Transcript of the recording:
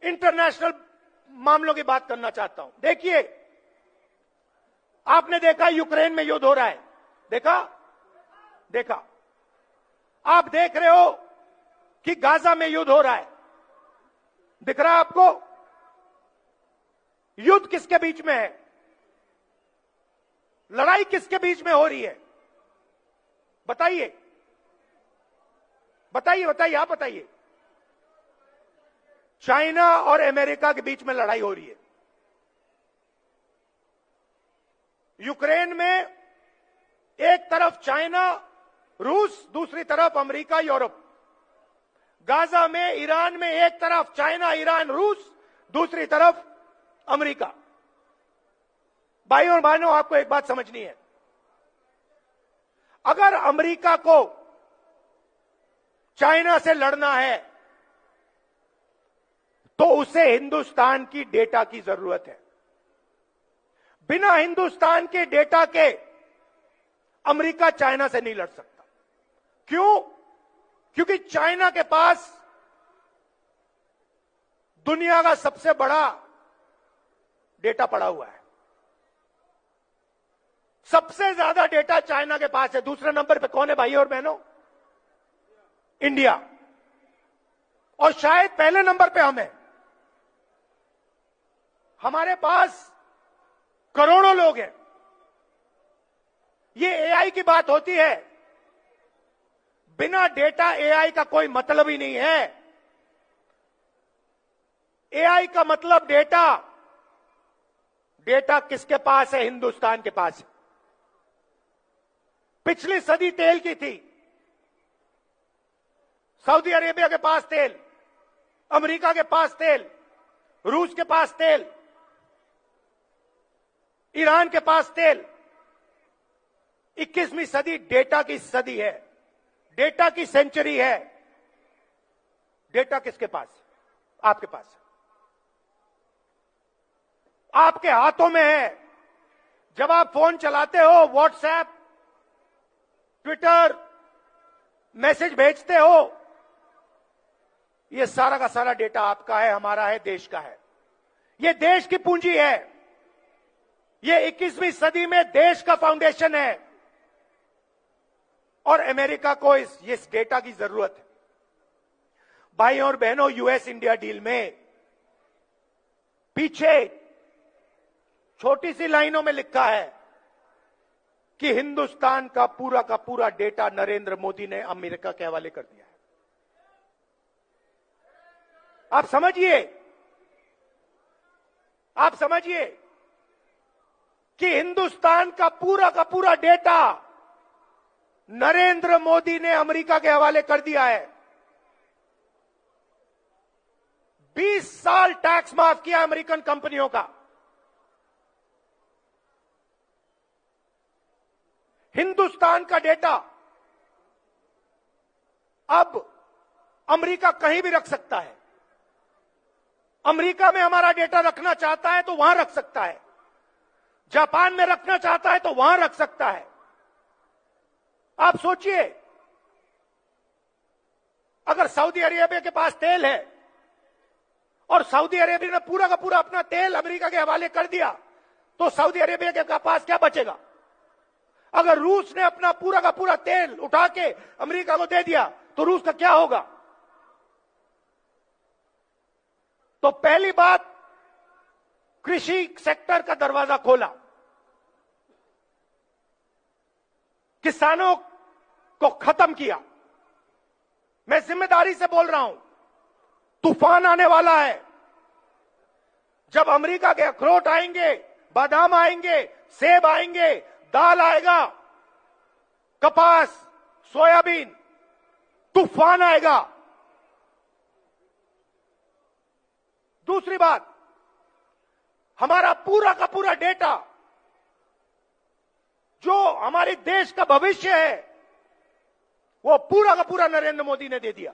International मामलों की बात करना चाहता हूं। देखिए, आपने देखा यूक्रेन में युद्ध हो रहा है, देखा। आप देख रहे हो कि गाजा में युद्ध हो रहा है, दिख रहा है आपको? युद्ध किसके बीच में है? लड़ाई किसके बीच में हो रही है? बताइए, आप बताइए। चाइना और अमेरिका के बीच में लड़ाई हो रही है। यूक्रेन में एक तरफ चाइना, रूस, दूसरी तरफ अमेरिका, यूरोप। गाजा में, ईरान में एक तरफ चाइना, ईरान, रूस, दूसरी तरफ अमेरिका। भाइयों और बहनों, आपको एक बात समझनी है। अगर अमेरिका को चाइना से लड़ना है तो उसे हिंदुस्तान की डेटा की जरूरत है। बिना हिंदुस्तान के डेटा के अमेरिका चाइना से नहीं लड़ सकता। क्यों? क्योंकि चाइना के पास दुनिया का सबसे बड़ा डेटा पड़ा हुआ है। सबसे ज्यादा डेटा चाइना के पास है। दूसरे नंबर पे कौन है भाइयों और बहनों? इंडिया। और शायद पहले नंबर पे हम हैं। हमारे पास करोड़ों लोग हैं। ये एआई की बात होती है, बिना डेटा एआई का कोई मतलब ही नहीं है। एआई का मतलब डेटा। डेटा किसके पास है? हिंदुस्तान के पास है। पिछली सदी तेल की थी। सऊदी अरेबिया के पास तेल, अमेरिका के पास तेल, रूस के पास तेल, ईरान के पास तेल। 21वीं सदी डेटा की सदी है, डेटा की सेंचुरी है। डेटा किसके पास? आपके पास। आपके हाथों में है। जब आप फोन चलाते हो, व्हाट्सएप, ट्विटर, मैसेज भेजते हो, यह सारा का सारा डेटा आपका है, हमारा है, देश का है। यह देश की पूंजी है। यह 21वीं सदी में देश का फाउंडेशन है। और अमेरिका को इस डेटा की जरूरत है। भाइयों और बहनों, यूएस इंडिया डील में पीछे छोटी सी लाइनों में लिखा है कि हिंदुस्तान का पूरा डेटा नरेंद्र मोदी ने अमेरिका के हवाले कर दिया है। आप समझिए कि हिंदुस्तान का पूरा डेटा नरेंद्र मोदी ने अमेरिका के हवाले कर दिया है। 20 साल टैक्स माफ किया अमेरिकन कंपनियों का। हिंदुस्तान का डेटा अब अमेरिका कहीं भी रख सकता है। अमेरिका में हमारा डेटा रखना चाहता है तो वहां रख सकता है। जापान में रखना चाहता है तो वहां रख सकता है। आप सोचिए, अगर सऊदी अरेबिया के पास तेल है और सऊदी अरेबिया ने पूरा का पूरा अपना तेल अमेरिका के हवाले कर दिया, तो सऊदी अरेबिया के पास क्या बचेगा? अगर रूस ने अपना पूरा का पूरा तेल उठा के अमेरिका को दे दिया, तो रूस का क्या होगा? तो पहली बात, कृषि सेक्टर का दरवाजा खोला, किसानों को खत्म किया। मैं जिम्मेदारी से बोल रहा हूं, तूफान आने वाला है। जब अमेरिका के अखरोट आएंगे, बादाम आएंगे, सेब आएंगे, दाल आएगा, कपास, सोयाबीन, तूफान आएगा। दूसरी बात, हमारा पूरा का पूरा डेटा जो हमारे देश का भविष्य है, वो पूरा का पूरा नरेंद्र मोदी ने दे दिया।